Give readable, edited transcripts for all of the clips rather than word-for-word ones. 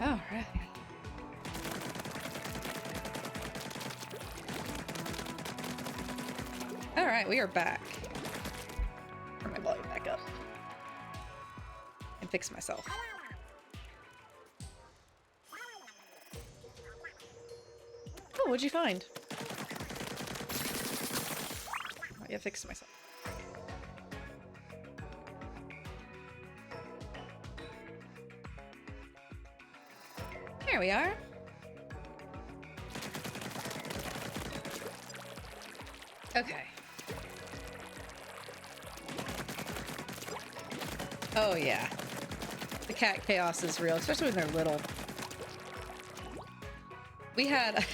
All right. All right, we are back. Turn my volume back up and fix myself. Oh, what'd you find? Oh, yeah, fixed myself. There we are. Okay. Oh yeah. The cat chaos is real, especially when they're little. We had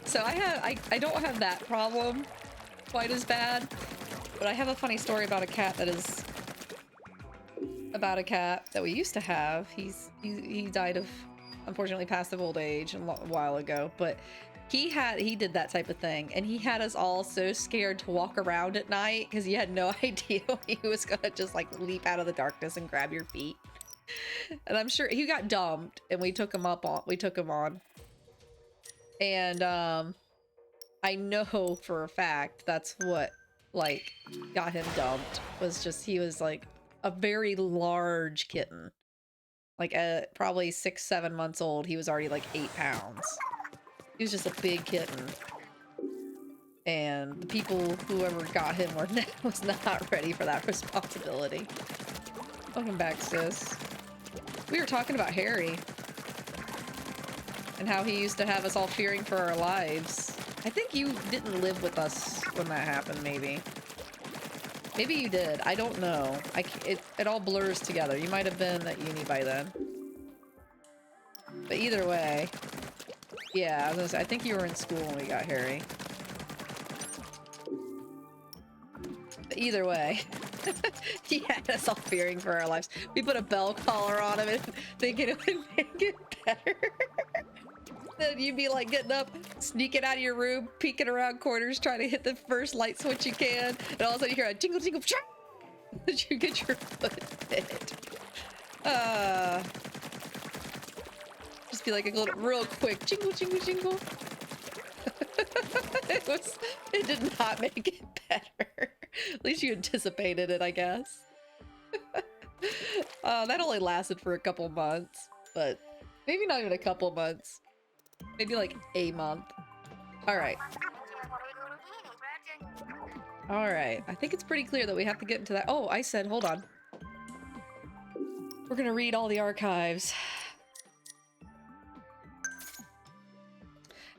so I don't have that problem quite as bad, but I have a funny story about a cat that is about a cat that we used to have. He died of, unfortunately, passed of old age a while ago, but he did that type of thing, and he had us all so scared to walk around at night because he had no idea he was gonna just like leap out of the darkness and grab your feet. And I'm sure he got dumped, and we took him on, and I know for a fact that's what like got him dumped, was just he was like a very large kitten, like at probably 6-7 months old. He was already like 8 pounds. He was just a big kitten, and the people, whoever got him, was not ready for that responsibility. Welcome back, sis. We were talking about Harry and how he used to have us all fearing for our lives. I think you didn't live with us when that happened, maybe. Maybe you did. I don't know. It all blurs together. You might have been at uni by then. But either way, yeah, I was gonna say, I think you were in school when we got Harry. But either way, he had us all fearing for our lives. We put a bell collar on him and thinking it would make it better. Then you'd be like getting up, sneaking out of your room, peeking around corners, trying to hit the first light switch you can, and all of a sudden you hear a jingle jingle as you get your foot hit. Just be like a little real quick jingle jingle jingle. It did not make it better. At least you anticipated it, I guess. That only lasted for a couple months, but maybe not even a couple months. Maybe like a month. Alright. Alright. I think it's pretty clear that we have to get into that. Oh, I said, hold on. We're gonna read all the archives.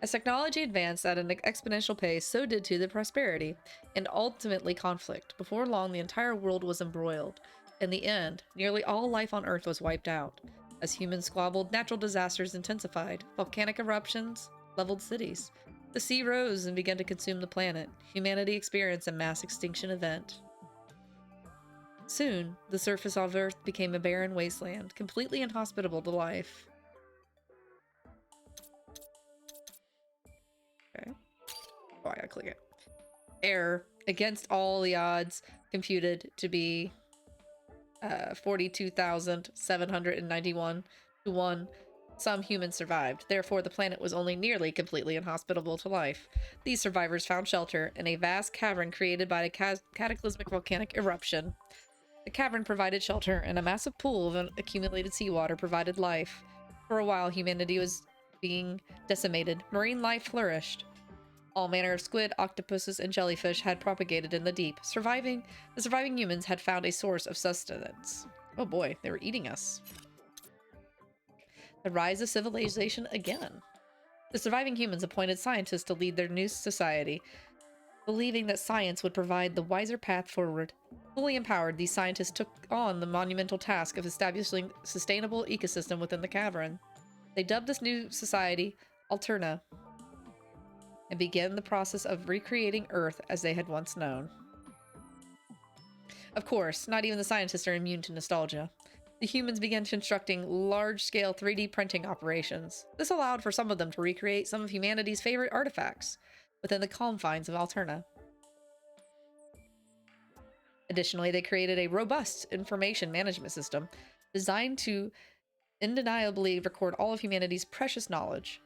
As technology advanced at an exponential pace, so did too the prosperity, and ultimately conflict. Before long, the entire world was embroiled. In the end, nearly all life on Earth was wiped out. As humans squabbled, natural disasters intensified. Volcanic eruptions leveled cities. The sea rose and began to consume the planet. Humanity experienced a mass extinction event. Soon, the surface of Earth became a barren wasteland, completely inhospitable to life. Okay. Oh, I gotta click it. Error. Against all the odds, computed to be 42,791 to 1. Some humans survived. Therefore, the planet was only nearly completely inhospitable to life. These survivors found shelter in a vast cavern created by a cataclysmic volcanic eruption. The cavern provided shelter, and a massive pool of accumulated seawater provided life. For a while, humanity was being decimated. Marine life flourished. All manner of squid, octopuses, and jellyfish had propagated in the deep. The surviving humans had found a source of sustenance. Oh boy, they were eating us. The rise of civilization again. The surviving humans appointed scientists to lead their new society, believing that science would provide the wiser path forward. Fully empowered, these scientists took on the monumental task of establishing a sustainable ecosystem within the cavern. They dubbed this new society Alterna, and began the process of recreating Earth as they had once known. Of course, not even the scientists are immune to nostalgia. The humans began constructing large-scale 3D printing operations. This allowed for some of them to recreate some of humanity's favorite artifacts within the confines of Alterna. Additionally, they created a robust information management system designed to undeniably record all of humanity's precious knowledge.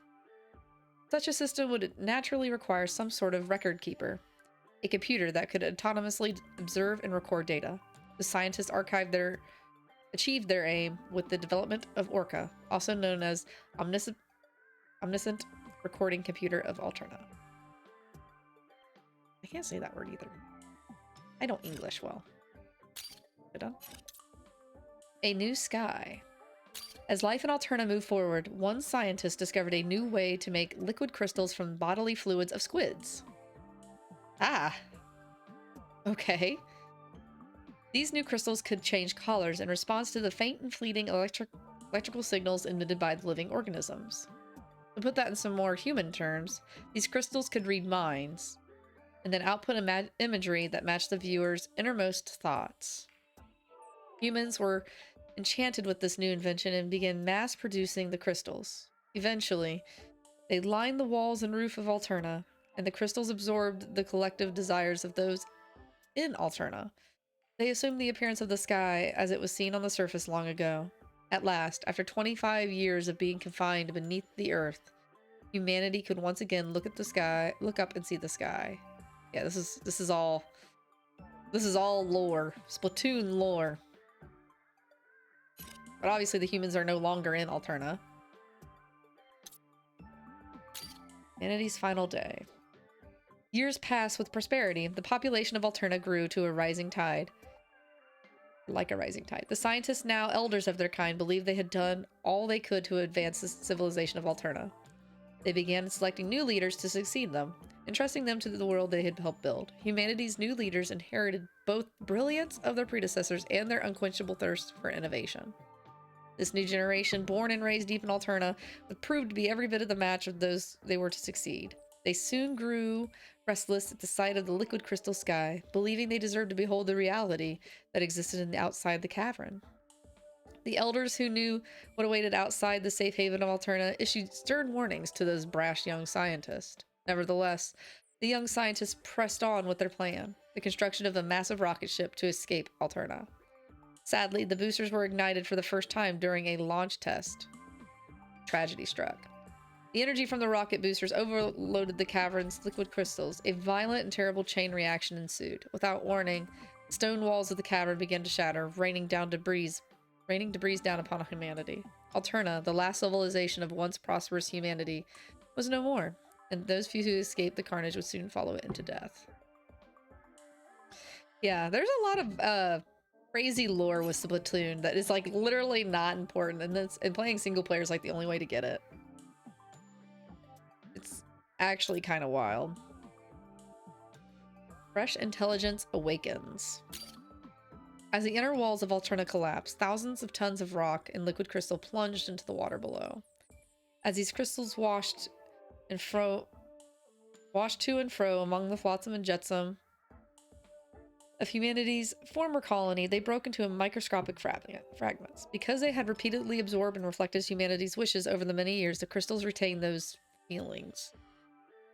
Such a system would naturally require some sort of record keeper, a computer that could autonomously observe and record data. The scientists achieved their aim with the development of Orca, also known as Omniscient Recording Computer of Alterna. I can't say that word either. I don't English well. Done. A new sky. As life in Alterna moved forward, one scientist discovered a new way to make liquid crystals from bodily fluids of squids. Ah. Okay. These new crystals could change colors in response to the faint and fleeting electrical signals emitted by the living organisms. To put that in some more human terms, these crystals could read minds, and then output imagery that matched the viewer's innermost thoughts. Humans were enchanted with this new invention and began mass-producing the crystals. Eventually, they lined the walls and roof of Alterna, and the crystals absorbed the collective desires of those in Alterna. They assumed the appearance of the sky as it was seen on the surface long ago. At last, after 25 years of being confined beneath the earth, humanity could once again look up and see the sky. Yeah, this is all lore. Splatoon lore. But obviously the humans are no longer in Alterna. Humanity's final day. Years passed with prosperity. The population of Alterna grew to a rising tide. Like a rising tide. The scientists, now elders of their kind, believed they had done all they could to advance the civilization of Alterna. They began selecting new leaders to succeed them, entrusting them to the world they had helped build. Humanity's new leaders inherited both the brilliance of their predecessors and their unquenchable thirst for innovation. This new generation, born and raised deep in Alterna, would prove to be every bit of the match of those they were to succeed. They soon grew restless at the sight of the liquid crystal sky, believing they deserved to behold the reality that existed outside the cavern. The elders who knew what awaited outside the safe haven of Alterna issued stern warnings to those brash young scientists. Nevertheless, the young scientists pressed on with their plan, the construction of a massive rocket ship to escape Alterna. Sadly, the boosters were ignited for the first time during a launch test. Tragedy struck. The energy from the rocket boosters overloaded the cavern's liquid crystals. A violent and terrible chain reaction ensued. Without warning, the stone walls of the cavern began to shatter, raining debris down upon humanity. Alterna, the last civilization of once prosperous humanity, was no more, and those few who escaped the carnage would soon follow it into death. Yeah, there's a lot of crazy lore with Splatoon that is like literally not important, and playing single player is like the only way to get it. It's actually kind of wild. Fresh intelligence awakens. As the inner walls of Alterna collapsed, thousands of tons of rock and liquid crystal plunged into the water below. As these crystals washed to and fro among the flotsam and jetsam of humanity's former colony, they broke into microscopic fragments. Because they had repeatedly absorbed and reflected humanity's wishes over the many years, the crystals retained those feelings.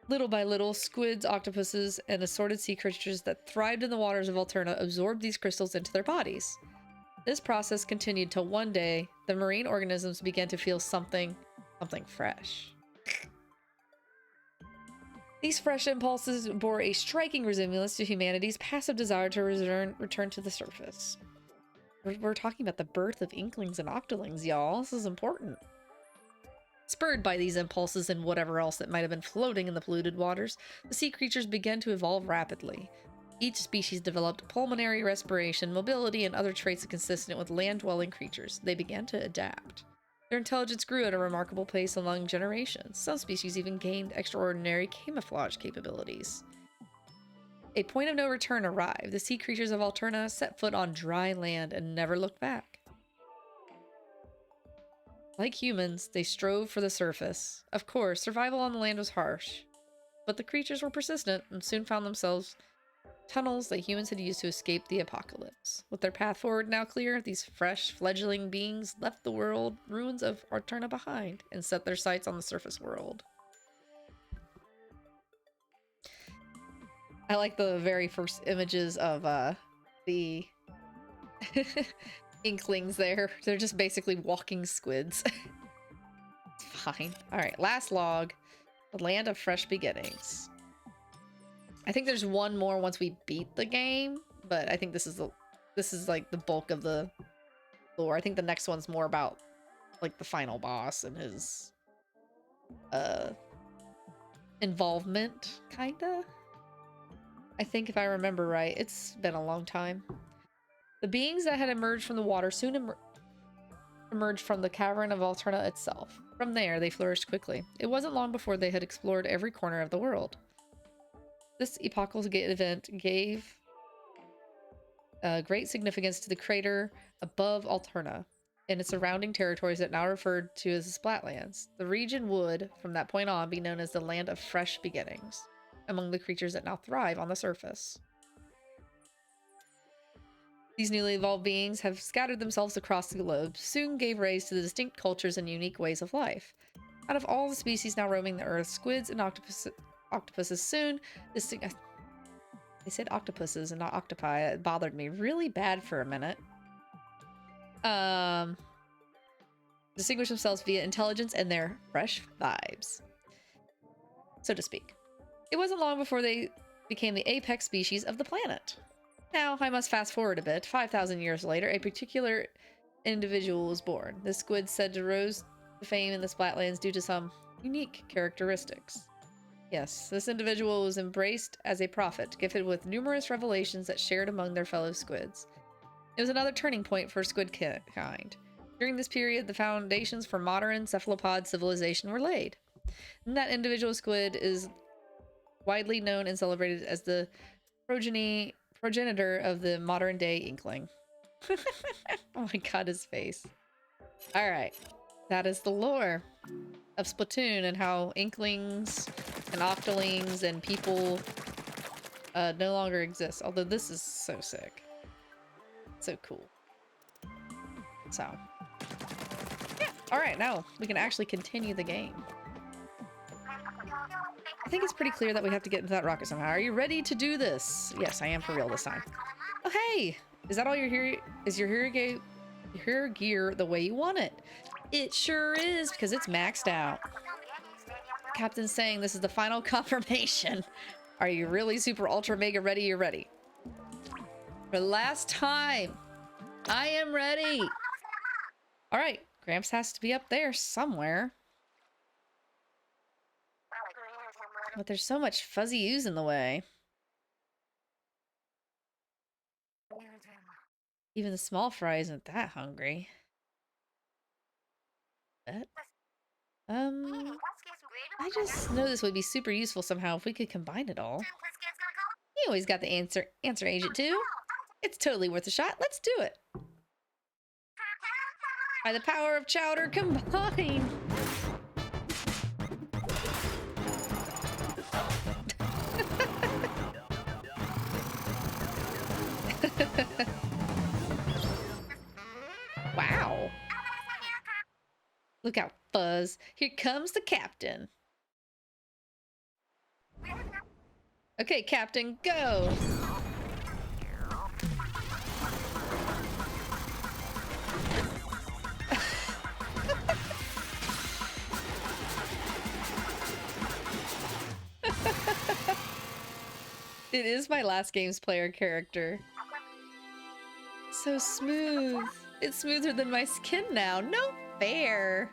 Little by little, squids, octopuses, and assorted sea creatures that thrived in the waters of Alterna absorbed these crystals into their bodies. This process continued till one day, the marine organisms began to feel something fresh. These fresh impulses bore a striking resemblance to humanity's passive desire to return to the surface. We're talking about the birth of inklings and octolings, y'all. This is important. Spurred by these impulses and whatever else that might have been floating in the polluted waters, the sea creatures began to evolve rapidly. Each species developed pulmonary respiration, mobility, and other traits consistent with land-dwelling creatures. They began to adapt. Their intelligence grew at a remarkable pace among generations. Some species even gained extraordinary camouflage capabilities. A point of no return arrived. The sea creatures of Alterna set foot on dry land and never looked back. Like humans, they strove for the surface. Of course, survival on the land was harsh, but the creatures were persistent and soon found themselves tunnels that humans had used to escape the apocalypse. With their path forward now clear, these fresh, fledgling beings left the ruins of Alterna behind and set their sights on the surface world. I like the very first images of the inklings there. They're just basically walking squids. It's fine. Alright, last log. The Land of Fresh Beginnings. I think there's one more once we beat the game, but I think this is like the bulk of the lore. I think the next one's more about like the final boss and his involvement, kinda. I think if I remember right. It's been a long time. The beings that had emerged from the water soon emerged from the cavern of Alterna itself. From there, they flourished quickly. It wasn't long before they had explored every corner of the world. This epochal event gave great significance to the crater above Alterna and its surrounding territories that now referred to as the Splatlands. The region would, from that point on, be known as the Land of Fresh Beginnings, among the creatures that now thrive on the surface. These newly evolved beings have scattered themselves across the globe, soon gave rise to the distinct cultures and unique ways of life. Out of all the species now roaming the earth, squids and octopuses soon distinct. They said octopuses and not octopi. It bothered me really bad for a minute. Distinguish themselves via intelligence and their fresh vibes, so to speak. It wasn't long before they became the apex species of the planet. Now, I must fast forward a bit. 5,000 years later, a particular individual was born. This squid said to rose to fame in the Splatlands due to some unique characteristics. Yes, this individual was embraced as a prophet, gifted with numerous revelations that shared among their fellow squids. It was another turning point for squid kind. During this period, the foundations for modern cephalopod civilization were laid. And that individual squid is widely known and celebrated as the progenitor of the modern-day inkling. Oh my god, his face. Alright, that is the lore of Splatoon and how inklings and octolings and people no longer exist. Although this is so sick. So cool. So, yeah. Alright, now we can actually continue the game. I think it's pretty clear that we have to get into that rocket somehow. Are you ready to do this? Yes, I am for real this time. Oh, hey! Is that all your hero? Is your hero gear the way you want it? It sure is, because it's maxed out. Captain's saying this is the final confirmation. Are you really super ultra mega ready? You're ready. For the last time, I am ready. All right, Gramps has to be up there somewhere. But there's so much fuzzy ooze in the way. Even the small fry isn't that hungry. But, I just know this would be super useful somehow if we could combine it all. You always got the answer agent too. It's totally worth a shot. Let's do it. By the power of chowder combined. Wow. Look out, Fuzz. Here comes the captain. Okay, Captain, go. It is my last game's player character. So smooth. It's smoother than my skin now. No fair.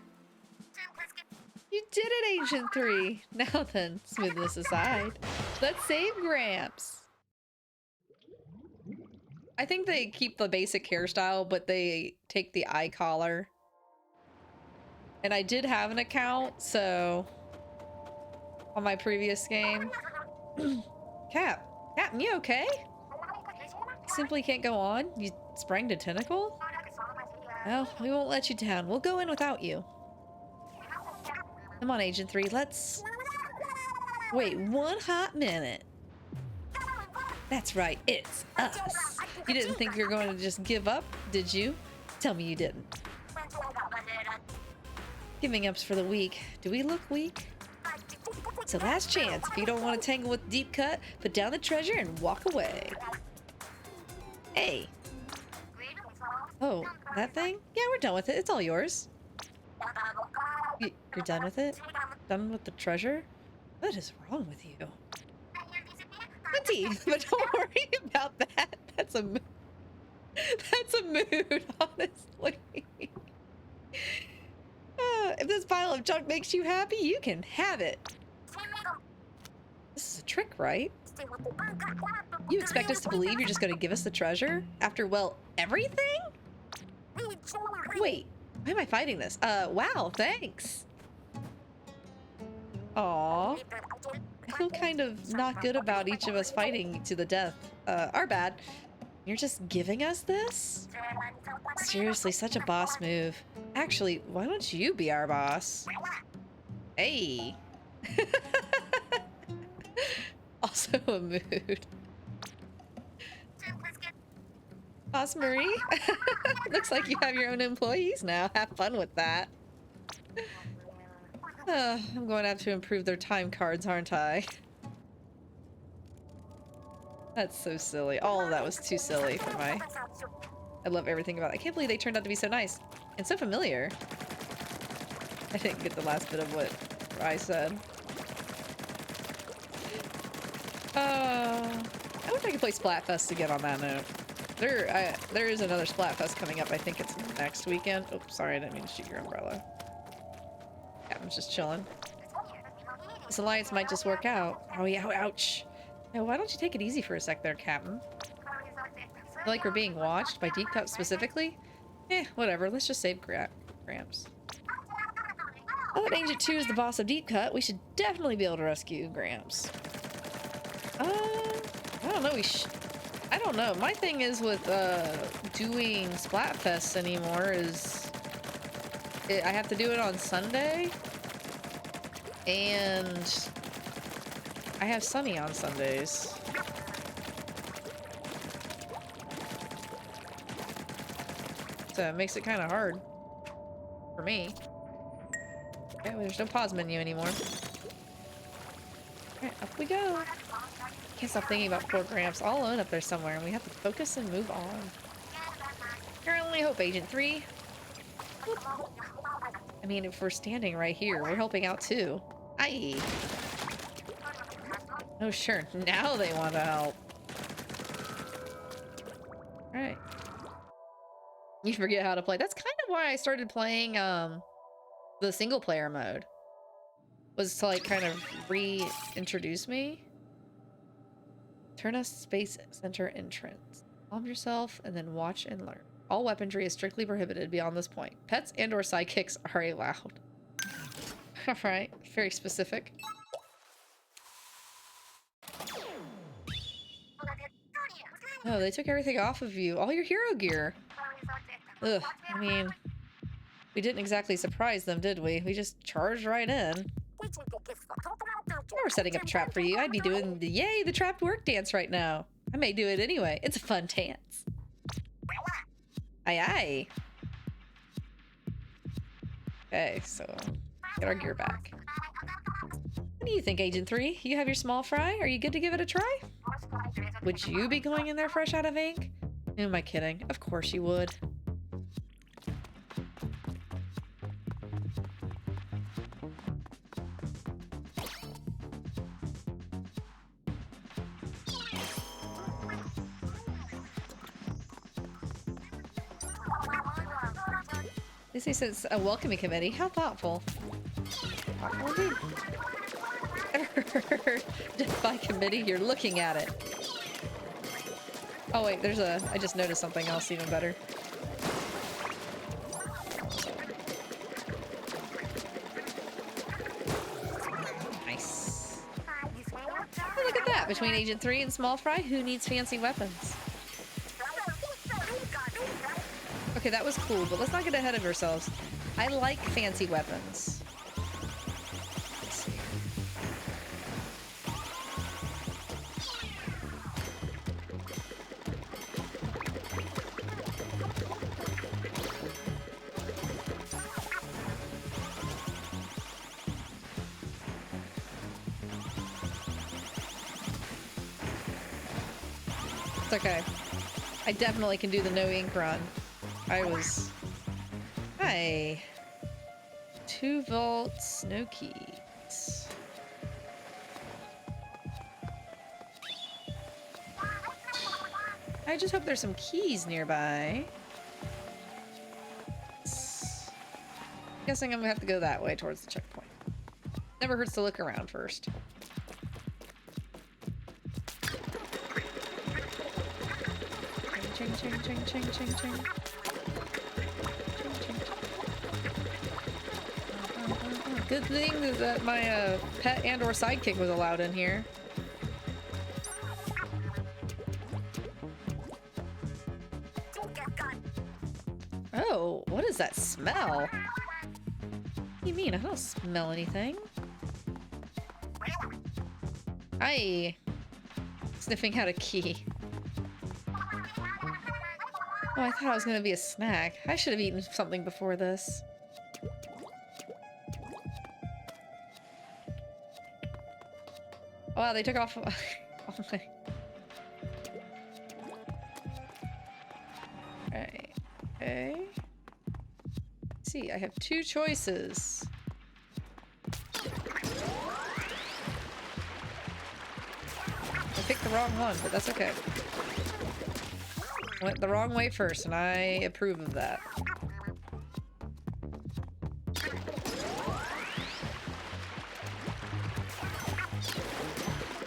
You did it, Agent 3. Now then, smoothness aside, let's save Gramps. I think they keep the basic hairstyle, but they take the eye collar. And I did have an account, so on my previous game. Captain, you okay? Simply can't go on? You sprained a tentacle? Well, we won't let you down. We'll go in without you. Come on, Agent 3, let's... Wait one hot minute. That's right, it's us. You didn't think you were going to just give up, did you? Tell me you didn't. Giving up's for the weak. Do we look weak? So last chance. If you don't want to tangle with Deep Cut, put down the treasure and walk away. Hey. Oh, that thing? Yeah, we're done with it. It's all yours. You're done with it? Done with the treasure? What is wrong with you? Plenty, but don't worry about that. That's a mood. That's a mood, honestly. If this pile of junk makes you happy, you can have it. This is a trick, right? You expect us to believe you're just going to give us the treasure? After, well, everything? Wait, why am I fighting this? Wow, thanks. Aww. I feel kind of not good about each of us fighting to the death. Our bad. You're just giving us this? Seriously, such a boss move. Actually, why don't you be our boss? Hey. Also a mood. Boss Marie? Looks like you have your own employees now. Have fun with that. I'm going to have to improve their time cards, aren't I? That's so silly. All of that was too silly for my... I love everything about it. I can't believe they turned out to be so nice. And so familiar. I didn't get the last bit of what I said. I wish I could play Splatfest again on that note. There is another Splatfest coming up. I think it's next weekend. Oh, sorry, I didn't mean to shoot your umbrella. Captain's just chilling. This alliance might just work out. Oh yeah, ouch. Yeah, why don't you take it easy for a sec there, Captain? Feel like we're being watched by Deep Cup specifically? Whatever. Let's just save Gramps. Now that Ancient 2 is the boss of Deep Cut, we should definitely be able to rescue Gramps. I don't know. I don't know. My thing is with doing Splatfests anymore is I have to do it on Sunday, and I have Sunny on Sundays. So it makes it kind of hard for me. Okay, well, there's no pause menu anymore. Alright, up we go. Can't stop thinking about poor Gramps all alone up there somewhere, and we have to focus and move on. I only hope, Agent 3. I mean, if we're standing right here, we're helping out too. Aye. Oh, sure. Now they want to help. Alright. You forget how to play. That's kind of why I started playing the single player mode. Was to like kind of reintroduce me. Alterna Space Center entrance. Calm yourself and then watch and learn. All weaponry is strictly prohibited beyond this point. Pets and or sidekicks are allowed. Alright, very specific. Oh, they took everything off of you. All your hero gear. Ugh, I mean, we didn't exactly surprise them, did we? We just charged right in. We're setting up a trap for you. I'd be doing the yay, the trapped work dance right now. I may do it anyway. It's a fun dance. Aye aye. Okay, so get our gear back. What do you think, Agent 3? You have your small fry? Are you good to give it a try? Would you be going in there fresh out of ink? Who am I kidding? Of course you would. This is a welcoming committee. How thoughtful. Thoughtful indeed. Death by committee, you're looking at it. Oh wait, there's a... I just noticed something else even better. Nice. Oh, look at that. Between Agent 3 and Small Fry, who needs fancy weapons? Okay, that was cool, but let's not get ahead of ourselves. I like fancy weapons. Let's see. It's okay. I definitely can do the no ink run. I was... Hi. 2 volts, no keys. I just hope there's some keys nearby. Guessing I'm gonna have to go that way towards the checkpoint. Never hurts to look around first. Ching, ching, ching, ching, ching, ching. Good thing that my pet and or sidekick was allowed in here. Oh, what is that smell? What do you mean? I don't smell anything. Hi. Sniffing out a key. Oh, I thought it was gonna be a snack. I should have eaten something before this. Wow, they took off. Oh my. Alright. Okay. Let's see, I have 2 choices. I picked the wrong one, but that's okay. Went the wrong way first, and I approve of that.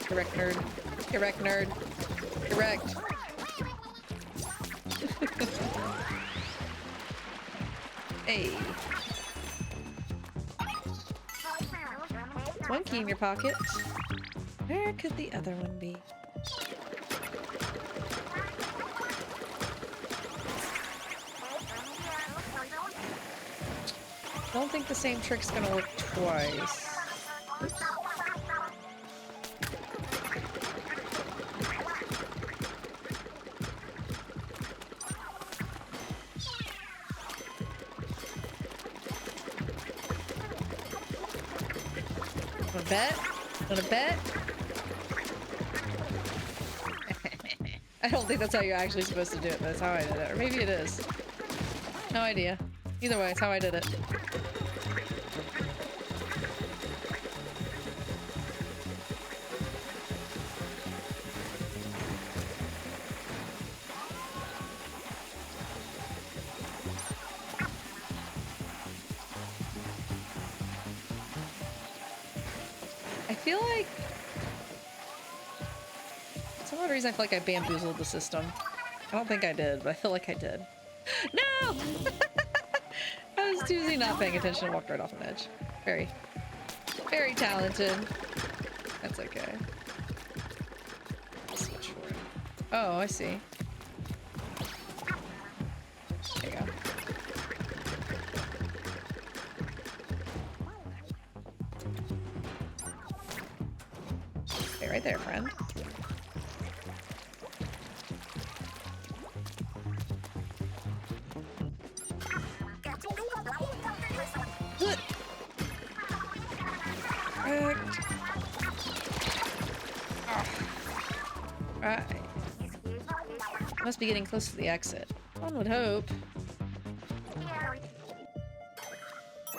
Correct, nerd. Correct, nerd. Correct. Hey. One key in your pocket. Where could the other one be? Don't think the same trick's gonna work twice. Oops. Wanna bet? Wanna bet? I don't think that's how you're actually supposed to do it, but that's how I did it. Or maybe it is. No idea. Either way, it's how I did it. I feel like... For some odd reason I feel like I bamboozled the system. I don't think I did, but I feel like I did. No! I was too busy not paying attention and walked right off an edge. Very, very talented. That's okay. Switch forward. Oh, I see. There you go. Stay right there, friend. Right. Must be getting close to the exit. One would hope.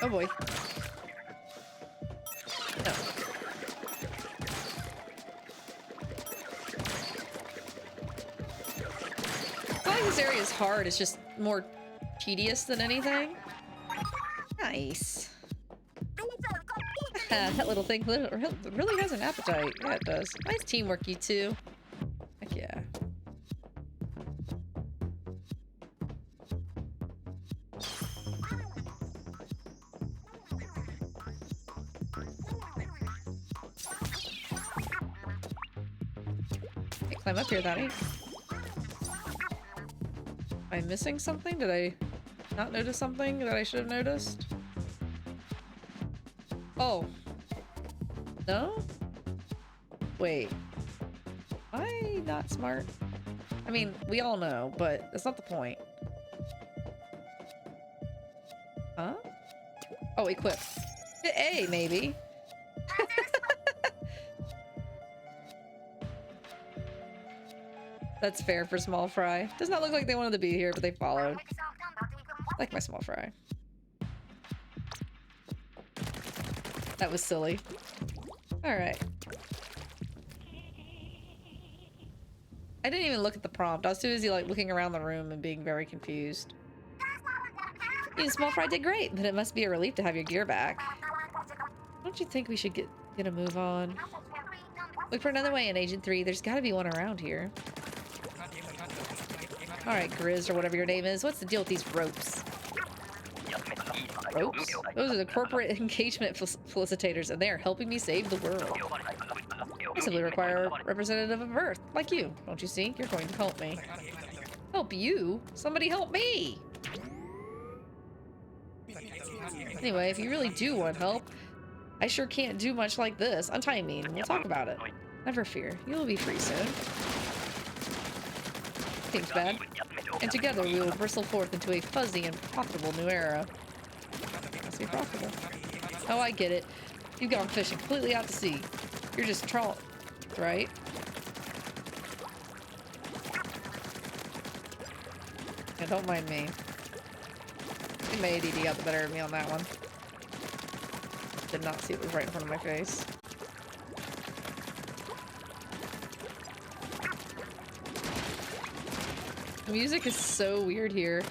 Oh boy. No. I feel like this area is hard. It's just more tedious than anything. Nice. That little thing really has an appetite. Yeah, it does. Nice teamwork, you two. Heck yeah. Hey, climb up here, Daddy. Am I missing something? Did I not notice something that I should have noticed? Oh. No? Wait. Am I not smart? I mean, we all know, but that's not the point. Huh? Oh, equip. Hit A, maybe. That's fair for small fry. Does not look like they wanted to be here, but they followed. Like my small fry. That was silly. Alright. I didn't even look at the prompt. I was too busy like looking around the room and being very confused. You small fry did great, but it must be a relief to have your gear back. Don't you think we should get a move on? Look for another way in Agent 3. There's gotta be one around here. Alright, Grizz, or whatever your name is. What's the deal with these ropes? Ropes? Those are the corporate engagement felicitators, and they are helping me save the world. I simply require a representative of Earth, like you. Don't you see? You're going to help me. Help you? Somebody help me! Anyway, if you really do want help, I sure can't do much like this. Untie me and we'll talk about it. Never fear. You'll be free soon. Thanks, Bad. And together we will bristle forth into a fuzzy and profitable new era. Must be profitable. Oh, I get it. You've gone fishing completely out to sea. You're just trawl, right? Yeah, don't mind me. I think my ADD got the better of me on that one. Did not see it was right in front of my face. The music is so weird here.